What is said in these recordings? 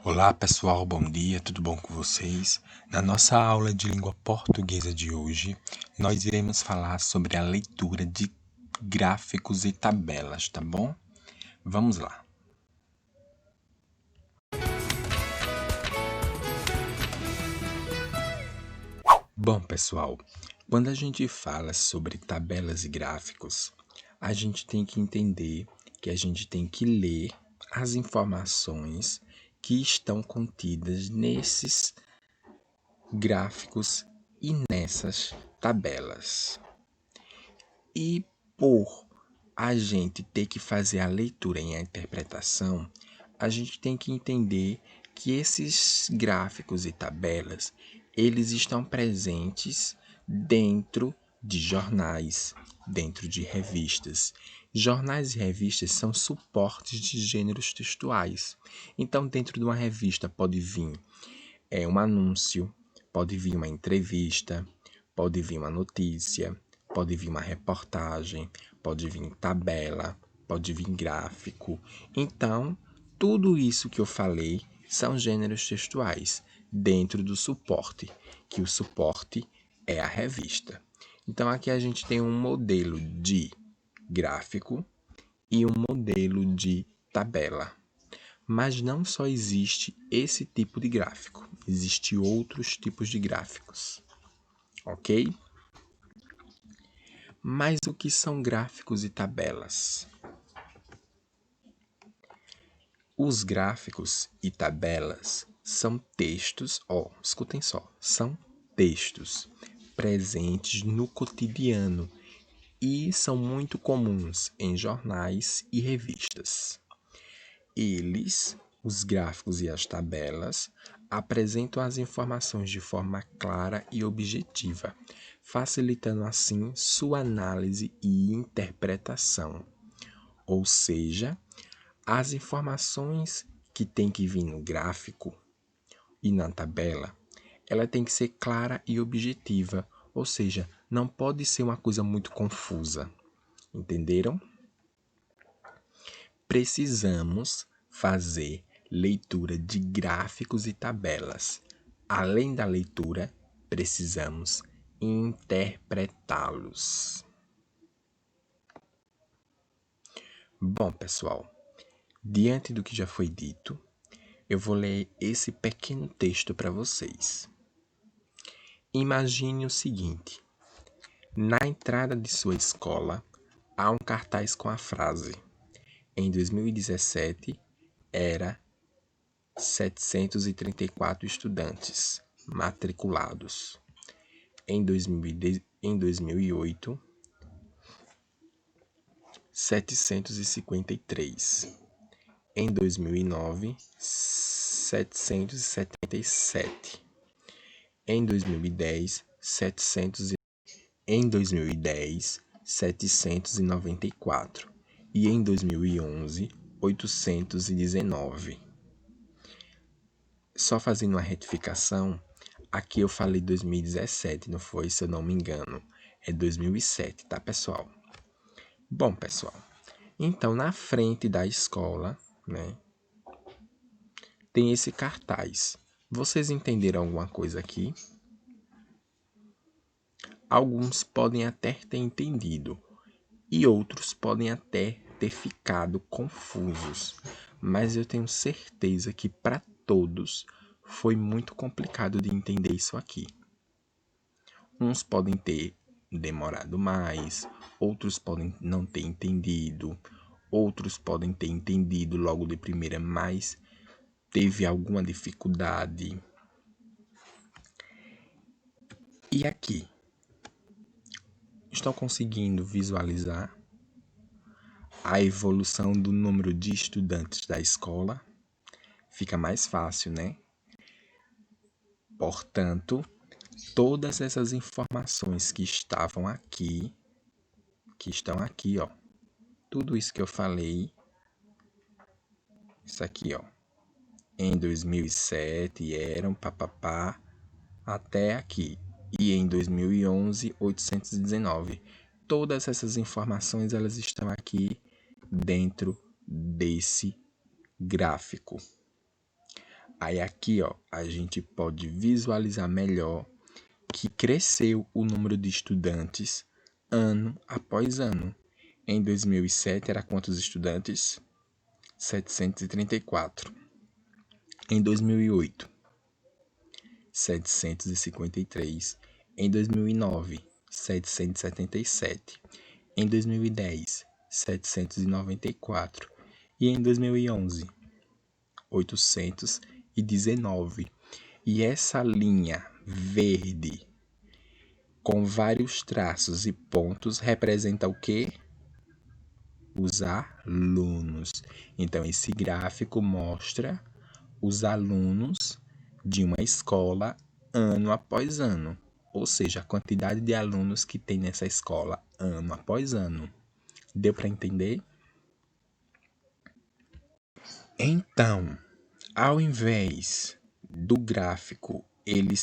Olá pessoal, bom dia, tudo bom com vocês? Na nossa aula de língua portuguesa de hoje, nós iremos falar sobre a leitura de gráficos e tabelas, tá bom? Vamos lá. Bom pessoal, quando a gente fala sobre tabelas e gráficos, a gente tem que entender que a gente tem que ler as informações que estão contidas nesses gráficos e nessas tabelas. E por a gente ter que fazer a leitura e a interpretação, a gente tem que entender que esses gráficos e tabelas, eles estão presentes dentro de jornais, dentro de revistas. Jornais e revistas são suportes de gêneros textuais. Então, dentro de uma revista pode vir um anúncio, pode vir uma entrevista, pode vir uma notícia, pode vir uma reportagem, pode vir tabela, pode vir gráfico. Então, tudo isso que eu falei são gêneros textuais dentro do suporte, que o suporte é a revista. Então, aqui a gente tem um modelo de gráfico e um modelo de tabela. Mas não só existe esse tipo de gráfico, existem outros tipos de gráficos, ok? Mas o que são gráficos e tabelas? Os gráficos e tabelas são textos, escutem só, são textos presentes no cotidiano e são muito comuns em jornais e revistas. Os gráficos e as tabelas, apresentam as informações de forma clara e objetiva, facilitando assim sua análise e interpretação. Ou seja, as informações que tem que vir no gráfico e na tabela, ela tem que ser clara e objetiva, ou seja, não pode ser uma coisa muito confusa. Entenderam? Precisamos fazer leitura de gráficos e tabelas. Além da leitura, precisamos interpretá-los. Bom, pessoal, diante do que já foi dito, eu vou ler esse pequeno texto para vocês. Imagine o seguinte: na entrada de sua escola há um cartaz com a frase: em 2017 era 734 estudantes matriculados. Em 2008, 753. Em 2009, 777. Em 2010, 794. E em 2011, 819. Só fazendo uma retificação, aqui eu falei 2017, não foi? Se eu não me engano. É 2007, tá, pessoal? Bom, pessoal, então na frente da escola, né, tem esse cartaz. Vocês entenderam alguma coisa aqui? Alguns podem até ter entendido e outros podem até ter ficado confusos, mas eu tenho certeza que para todos foi muito complicado de entender isso aqui. Uns podem ter demorado mais, outros podem não ter entendido, outros podem ter entendido logo de primeira, mas teve alguma dificuldade. E aqui, estão conseguindo visualizar a evolução do número de estudantes da escola? Fica mais fácil, né? Portanto, todas essas informações que estão aqui, ó, tudo isso que eu falei, isso aqui, ó, em 2007 eram papapá até aqui, e em 2011, 819. Todas essas informações, elas estão aqui dentro desse gráfico. Aí aqui, ó, a gente pode visualizar melhor que cresceu o número de estudantes ano após ano. Em 2007 era quantos estudantes? 734. Em 2008, 753. Em 2009, 777. Em 2010, 794. E em 2011, 819. E essa linha verde com vários traços e pontos representa o quê? Os alunos. Então, esse gráfico mostra os alunos de uma escola ano após ano, ou seja, a quantidade de alunos que tem nessa escola ano após ano. Deu para entender? Então, ao invés do gráfico ele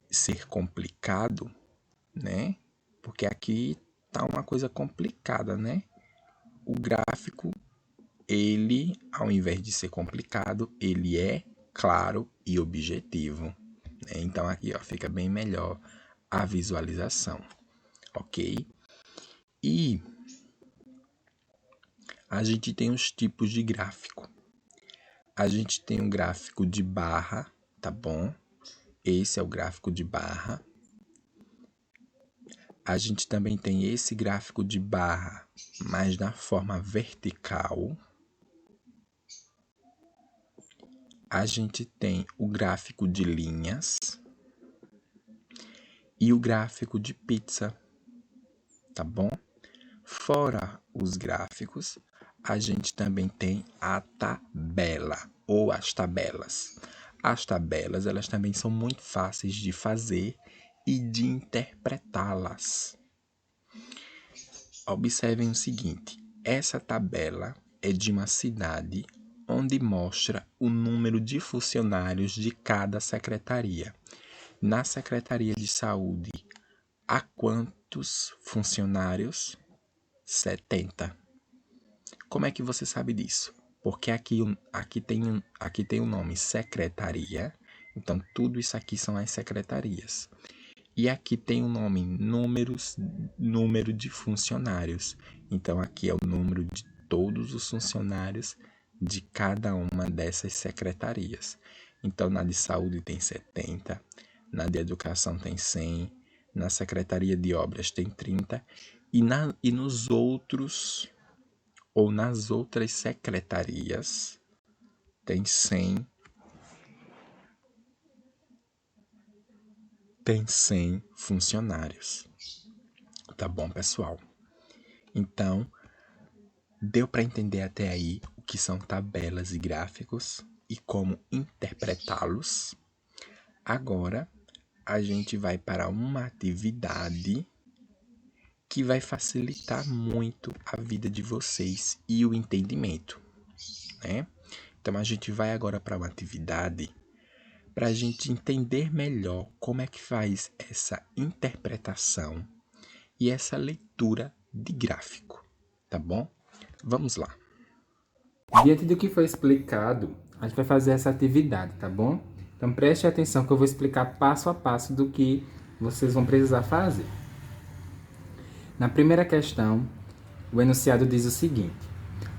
ser complicado, né? Porque aqui tá uma coisa complicada, né? O gráfico, ele, ao invés de ser complicado, ele é claro e objetivo, né? Então aqui, ó, fica bem melhor a visualização, ok? E a gente tem os tipos de gráfico. A gente tem um gráfico de barra, tá bom? Esse é o gráfico de barra. A gente também tem esse gráfico de barra, mas na forma vertical. A gente tem o gráfico de linhas e o gráfico de pizza, tá bom? Fora os gráficos, a gente também tem a tabela ou as tabelas. As tabelas, elas também são muito fáceis de fazer e de interpretá-las. Observem o seguinte, essa tabela é de uma cidade onde mostra o número de funcionários de cada secretaria. Na Secretaria de Saúde, há quantos funcionários? 70. Como é que você sabe disso? Porque aqui tem o nome secretaria, então tudo isso aqui são as secretarias. E aqui tem o nome número de funcionários. Então aqui é o número de todos os funcionários de cada uma dessas secretarias. Então na de saúde tem 70, na de educação tem 100, na secretaria de obras tem 30 e nos outros ou nas outras secretarias tem 100 funcionários. Tá bom, pessoal? Então, deu para entender até aí o que são tabelas e gráficos e como interpretá-los? Agora, a gente vai para uma atividade que vai facilitar muito a vida de vocês e o entendimento, né? Então, a gente vai agora para uma atividade para a gente entender melhor como é que faz essa interpretação e essa leitura de gráfico, tá bom? Vamos lá. Diante do que foi explicado, a gente vai fazer essa atividade, tá bom? Então preste atenção que eu vou explicar passo a passo do que vocês vão precisar fazer. Na primeira questão, o enunciado diz o seguinte: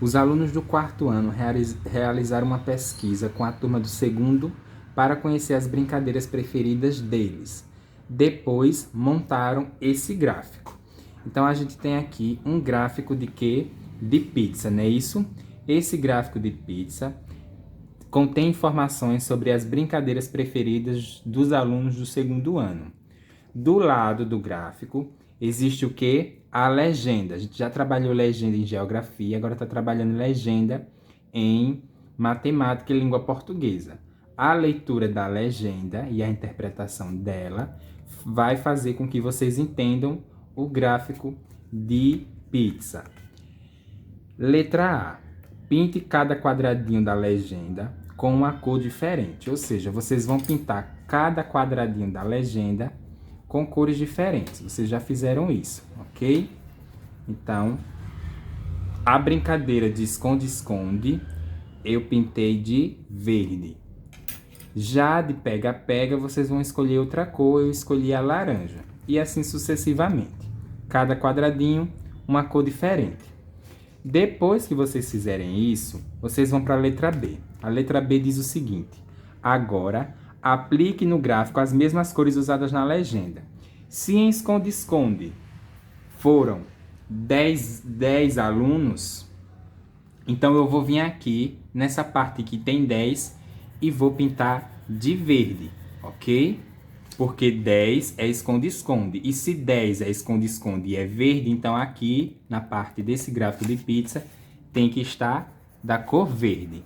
os alunos do quarto ano realizaram uma pesquisa com a turma do segundo para conhecer as brincadeiras preferidas deles. Depois montaram esse gráfico. Então a gente tem aqui um gráfico de quê? De pizza, não é isso? Esse gráfico de pizza contém informações sobre as brincadeiras preferidas dos alunos do segundo ano. Do lado do gráfico existe o quê? A legenda. A gente já trabalhou legenda em geografia, agora está trabalhando legenda em matemática e língua portuguesa. A leitura da legenda e a interpretação dela vai fazer com que vocês entendam o gráfico de pizza. Letra A. Pinte cada quadradinho da legenda com uma cor diferente, ou seja, vocês vão pintar cada quadradinho da legenda com cores diferentes. Vocês já fizeram isso, ok? Então, a brincadeira de esconde-esconde eu pintei de verde. Já de pega-pega, vocês vão escolher outra cor, eu escolhi a laranja. E assim sucessivamente. Cada quadradinho, uma cor diferente. Depois que vocês fizerem isso, vocês vão para a letra B. A letra B diz o seguinte: agora, aplique no gráfico as mesmas cores usadas na legenda. Se em esconde-esconde foram 10 alunos, então eu vou vir aqui, nessa parte que tem 10, e vou pintar de verde, ok? Porque 10 é esconde-esconde. E se 10 é esconde-esconde e é verde, então aqui, na parte desse gráfico de pizza, tem que estar da cor verde.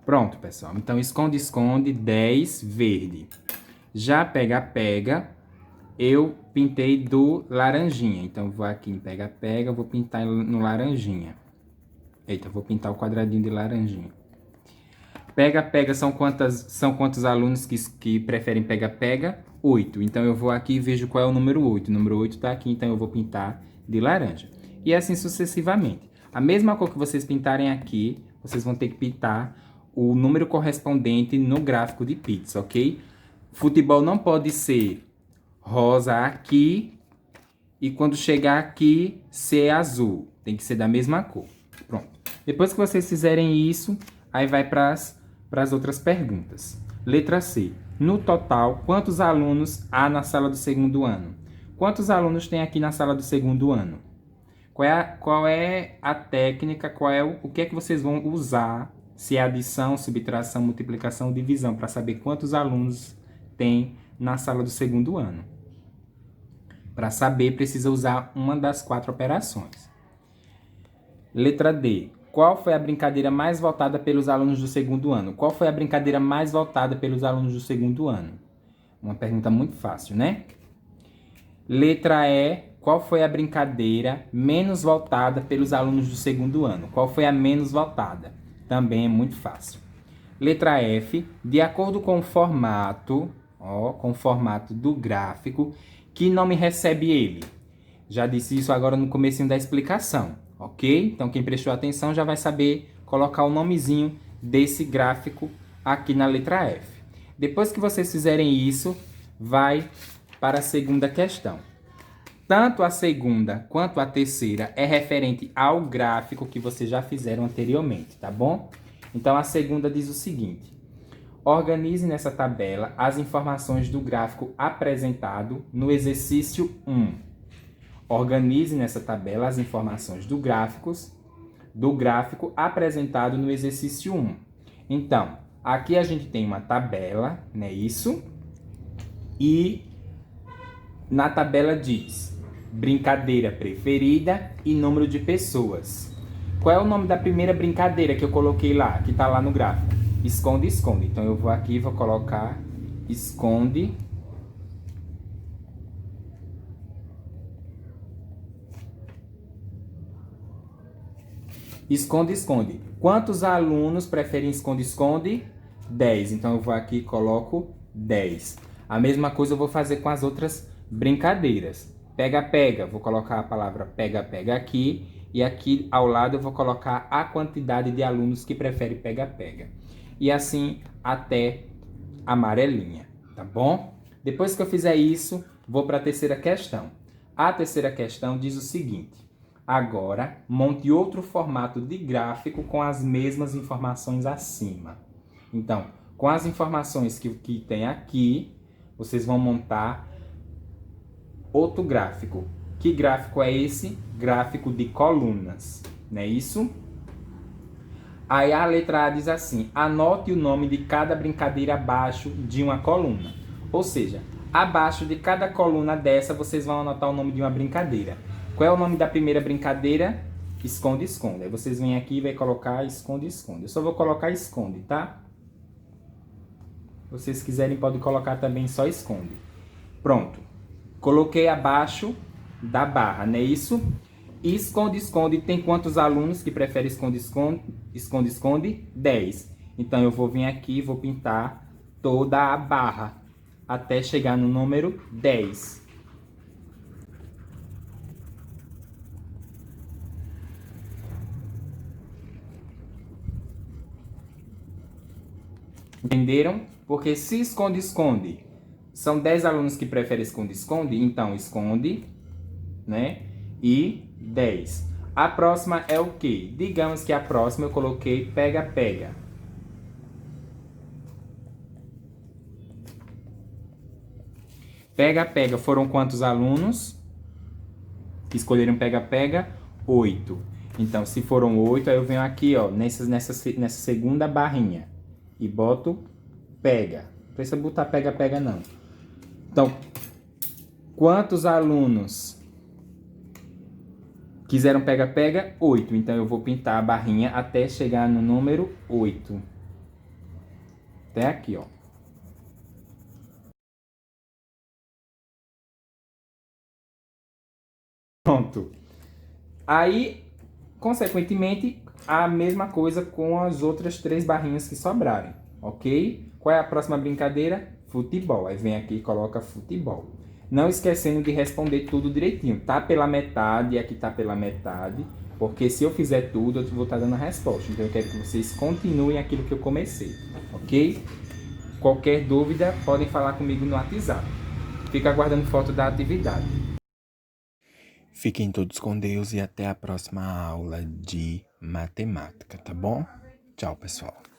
Pronto, pessoal. Então, esconde-esconde, 10, verde. Já pega-pega, eu pintei do laranjinha. Então, vou aqui em pega-pega, vou pintar no laranjinha. Eita, vou pintar o quadradinho de laranjinha. Pega-pega são quantos alunos que preferem pega-pega? 8. Então, eu vou aqui e vejo qual é o número 8. O número 8 está aqui, então eu vou pintar de laranja. E assim sucessivamente. A mesma cor que vocês pintarem aqui, vocês vão ter que pintar o número correspondente no gráfico de pizza, ok? Futebol não pode ser rosa aqui e quando chegar aqui ser azul. Tem que ser da mesma cor. Pronto. Depois que vocês fizerem isso, aí vai para as outras perguntas. Letra C. No total, quantos alunos há na sala do segundo ano? Quantos alunos tem aqui na sala do segundo ano? Qual é a técnica, o que é que vocês vão usar, se é adição, subtração, multiplicação ou divisão, para saber quantos alunos tem na sala do segundo ano. Para saber, precisa usar uma das 4 operações. Letra D. Qual foi a brincadeira mais voltada pelos alunos do segundo ano? Qual foi a brincadeira mais voltada pelos alunos do segundo ano? Uma pergunta muito fácil, né? Letra E. Qual foi a brincadeira menos voltada pelos alunos do segundo ano? Qual foi a menos voltada? Também é muito fácil. Letra F. De acordo com o formato, com o formato do gráfico, que nome recebe ele? Já disse isso agora no comecinho da explicação, ok? Então, quem prestou atenção já vai saber colocar o nomezinho desse gráfico aqui na letra F. Depois que vocês fizerem isso, vai para a segunda questão. Tanto a segunda quanto a terceira é referente ao gráfico que vocês já fizeram anteriormente, tá bom? Então, a segunda diz o seguinte: organize nessa tabela as informações do gráfico apresentado no exercício 1. Organize nessa tabela as informações do gráfico apresentado no exercício 1. Então, aqui a gente tem uma tabela, não é isso? E na tabela diz brincadeira preferida e número de pessoas. Qual é o nome da primeira brincadeira que eu coloquei lá, que está lá no gráfico? Esconde-esconde. Então, eu vou aqui e vou colocar esconde. Esconde-esconde. Quantos alunos preferem esconde-esconde? 10. Então, eu vou aqui e coloco 10. A mesma coisa eu vou fazer com as outras brincadeiras. Pega-pega. Vou colocar a palavra pega-pega aqui. E aqui ao lado eu vou colocar a quantidade de alunos que preferem pega-pega. E assim até amarelinha, tá bom? Depois que eu fizer isso, vou para a terceira questão. A terceira questão diz o seguinte: agora, monte outro formato de gráfico com as mesmas informações acima. Então, com as informações que tem aqui, vocês vão montar outro gráfico. Que gráfico é esse? Gráfico de colunas, não é isso? Aí a letra A diz assim: anote o nome de cada brincadeira abaixo de uma coluna. Ou seja, abaixo de cada coluna dessa, vocês vão anotar o nome de uma brincadeira. Qual é o nome da primeira brincadeira? Esconde-esconde. Aí vocês vêm aqui e vai colocar esconde-esconde. Eu só vou colocar esconde, tá? Se vocês quiserem, podem colocar também só esconde. Pronto. Coloquei abaixo da barra, não é isso? Esconde-esconde tem quantos alunos que preferem esconde-esconde? Esconde-esconde? 10. Então, eu vou vir aqui e vou pintar toda a barra até chegar no número 10. Entenderam? Porque se esconde-esconde, são 10 alunos que preferem esconde-esconde, então esconde, né? E 10. A próxima é o quê? Digamos que a próxima eu coloquei pega-pega. Pega-pega foram quantos alunos que escolheram pega-pega? 8. Então, se foram 8, aí eu venho aqui, ó, nessa segunda barrinha e boto pega. Não precisa botar pega-pega, não. Então, quantos alunos quiseram pega-pega? 8. Então, eu vou pintar a barrinha até chegar no número 8. Até aqui, ó. Pronto. Aí, consequentemente, a mesma coisa com as outras 3 barrinhas que sobrarem, ok? Qual é a próxima brincadeira? Futebol. Aí vem aqui e coloca futebol. Não esquecendo de responder tudo direitinho. Tá pela metade, aqui tá pela metade, porque se eu fizer tudo, eu vou estar dando a resposta. Então eu quero que vocês continuem aquilo que eu comecei, ok? Qualquer dúvida, podem falar comigo no WhatsApp. Fica aguardando foto da atividade. Fiquem todos com Deus e até a próxima aula de matemática, tá bom? Tchau, pessoal.